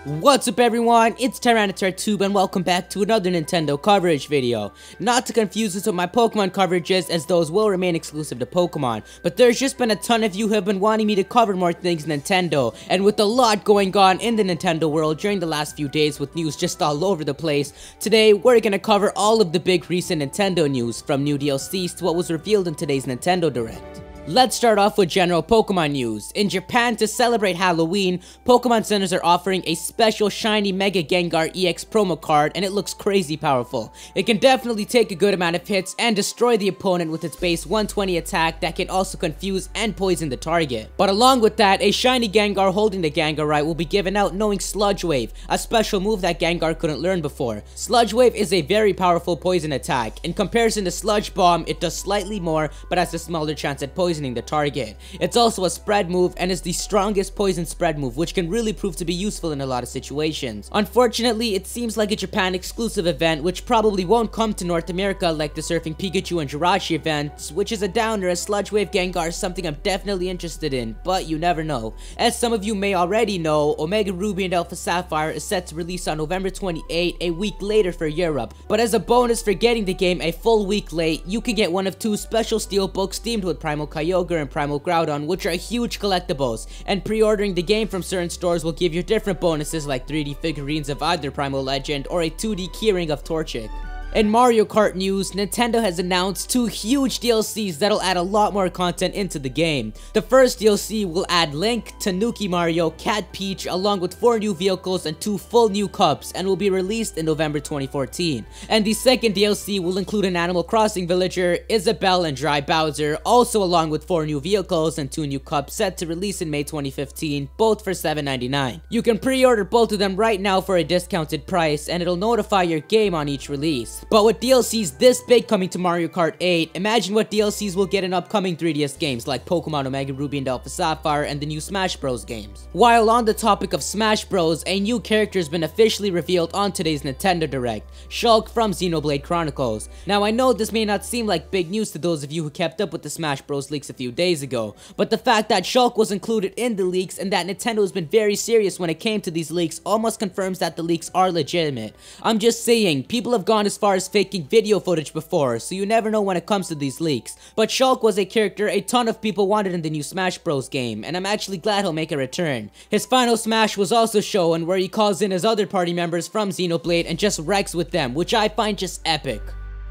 What's up everyone, it's Tyranitartube and welcome back to another Nintendo coverage video. Not to confuse this with my Pokemon coverages, as those will remain exclusive to Pokemon, but there's just been a ton of you who have been wanting me to cover more things Nintendo, and with a lot going on in the Nintendo world during the last few days with news just all over the place, today we're gonna cover all of the big recent Nintendo news, from new DLCs to what was revealed in today's Nintendo Direct. Let's start off with general Pokemon news. In Japan, to celebrate Halloween, Pokemon Centers are offering a special shiny Mega Gengar EX promo card, and it looks crazy powerful. It can definitely take a good amount of hits and destroy the opponent with its base 120 attack that can also confuse and poison the target. But along with that, a shiny Gengar holding the Gengarite will be given out knowing Sludge Wave, a special move that Gengar couldn't learn before. Sludge Wave is a very powerful poison attack. In comparison to Sludge Bomb, it does slightly more, but has a smaller chance at poisoning the target. It's also a spread move and is the strongest poison spread move, which can really prove to be useful in a lot of situations. Unfortunately, it seems like a Japan exclusive event, which probably won't come to North America like the Surfing Pikachu and Jirachi events, which is a downer, as Sludge Wave Gengar is something I'm definitely interested in, but you never know. As some of you may already know, Omega Ruby and Alpha Sapphire is set to release on November 28, a week later for Europe, but as a bonus for getting the game a full week late, you can get one of two special steelbooks themed with Primal Kyogre and Primal Groudon, which are huge collectibles, and pre-ordering the game from certain stores will give you different bonuses like 3D figurines of either Primal Legend or a 2D keyring of Torchic. In Mario Kart news, Nintendo has announced two huge DLCs that'll add a lot more content into the game. The first DLC will add Link, Tanuki Mario, Cat Peach, along with 4 new vehicles and 2 full new cups, and will be released in November 2014. And the second DLC will include an Animal Crossing villager, Isabelle and Dry Bowser, also along with 4 new vehicles and 2 new cups, set to release in May 2015, both for $7.99. You can pre-order both of them right now for a discounted price, and it'll notify your game on each release. But with DLCs this big coming to Mario Kart 8, imagine what DLCs we'll get in upcoming 3DS games like Pokemon Omega Ruby and Alpha Sapphire and the new Smash Bros games. While on the topic of Smash Bros, a new character has been officially revealed on today's Nintendo Direct, Shulk from Xenoblade Chronicles. Now I know this may not seem like big news to those of you who kept up with the Smash Bros leaks a few days ago, but the fact that Shulk was included in the leaks and that Nintendo has been very serious when it came to these leaks almost confirms that the leaks are legitimate. I'm just saying, people have gone as far as faking video footage before, so you never know when it comes to these leaks. But Shulk was a character a ton of people wanted in the new Smash Bros game, and I'm actually glad he'll make a return. His final smash was also shown, where he calls in his other party members from Xenoblade and just wrecks with them, which I find just epic.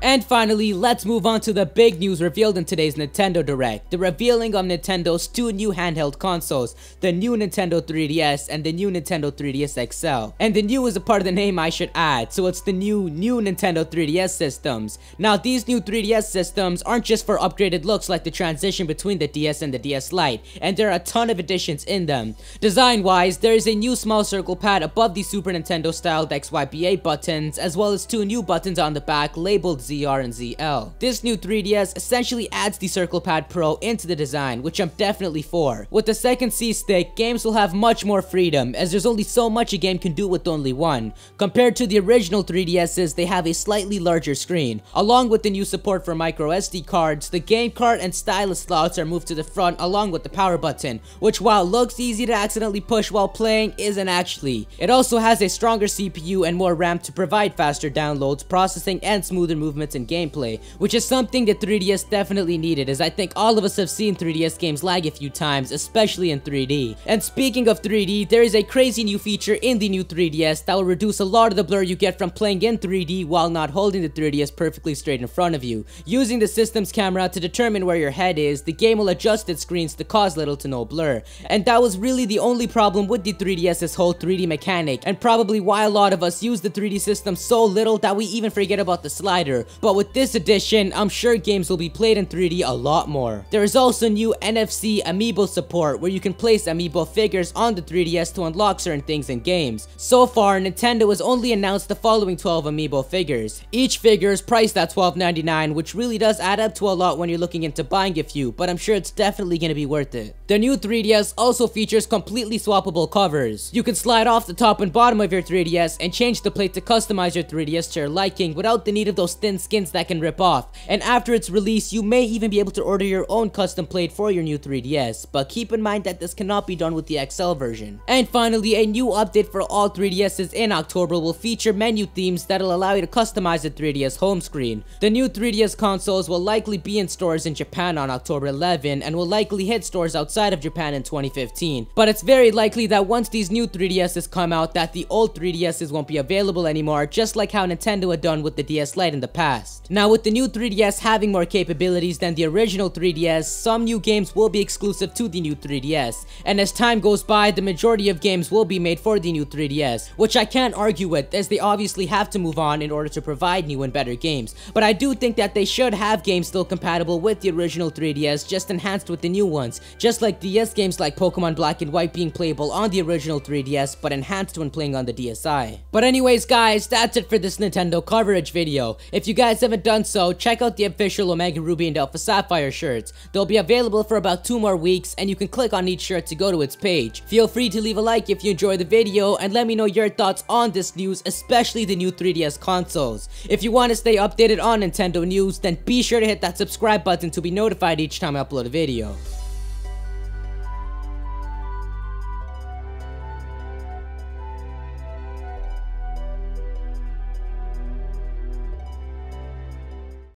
And finally, let's move on to the big news revealed in today's Nintendo Direct, the revealing of Nintendo's 2 new handheld consoles, the new Nintendo 3DS and the new Nintendo 3DS XL. And the new is a part of the name I should add, so it's the new Nintendo 3DS systems. Now these new 3DS systems aren't just for upgraded looks like the transition between the DS and the DS Lite, and there are a ton of additions in them. Design wise, there is a new small circle pad above the Super Nintendo styled XYBA buttons, as well as 2 new buttons on the back labeled ZR and ZL. This new 3DS essentially adds the Circle Pad Pro into the design, which I'm definitely for. With the second C-Stick, games will have much more freedom, as there's only so much a game can do with only one. Compared to the original 3DSs, they have a slightly larger screen. Along with the new support for micro SD cards, the game cart and stylus slots are moved to the front along with the power button, which while looks easy to accidentally push while playing, isn't actually. It also has a stronger CPU and more RAM to provide faster downloads, processing, and smoother movement and gameplay, which is something that 3DS definitely needed, as I think all of us have seen 3DS games lag a few times, especially in 3D. And speaking of 3D, there is a crazy new feature in the new 3DS that will reduce a lot of the blur you get from playing in 3D while not holding the 3DS perfectly straight in front of you. Using the system's camera to determine where your head is, the game will adjust its screens to cause little to no blur. And that was really the only problem with the 3DS's whole 3D mechanic, and probably why a lot of us use the 3D system so little that we even forget about the slider. But with this addition, I'm sure games will be played in 3D a lot more. There is also new NFC amiibo support, where you can place amiibo figures on the 3DS to unlock certain things in games. So far, Nintendo has only announced the following 12 amiibo figures. Each figure is priced at $12.99, which really does add up to a lot when you're looking into buying a few, but I'm sure it's definitely gonna be worth it. The new 3DS also features completely swappable covers. You can slide off the top and bottom of your 3DS and change the plate to customize your 3DS to your liking without the need of those thin skin skins that can rip off, and after its release you may even be able to order your own custom plate for your new 3DS, but keep in mind that this cannot be done with the XL version. And finally, a new update for all 3DSs in October will feature menu themes that'll allow you to customize the 3DS home screen. The new 3DS consoles will likely be in stores in Japan on October 11 and will likely hit stores outside of Japan in 2015, but it's very likely that once these new 3DSs come out that the old 3DSs won't be available anymore, just like how Nintendo had done with the DS Lite in the past. Now, with the new 3DS having more capabilities than the original 3DS, some new games will be exclusive to the new 3DS, and as time goes by, the majority of games will be made for the new 3DS, which I can't argue with, as they obviously have to move on in order to provide new and better games, but I do think that they should have games still compatible with the original 3DS, just enhanced with the new ones, just like DS games like Pokemon Black and White being playable on the original 3DS, but enhanced when playing on the DSi. But anyways guys, that's it for this Nintendo coverage video. If you guys haven't done so, check out the official Omega Ruby and Alpha Sapphire shirts. They'll be available for about 2 more weeks, and you can click on each shirt to go to its page. Feel free to leave a like if you enjoyed the video, and let me know your thoughts on this news, especially the new 3DS consoles. If you want to stay updated on Nintendo news, then be sure to hit that subscribe button to be notified each time I upload a video.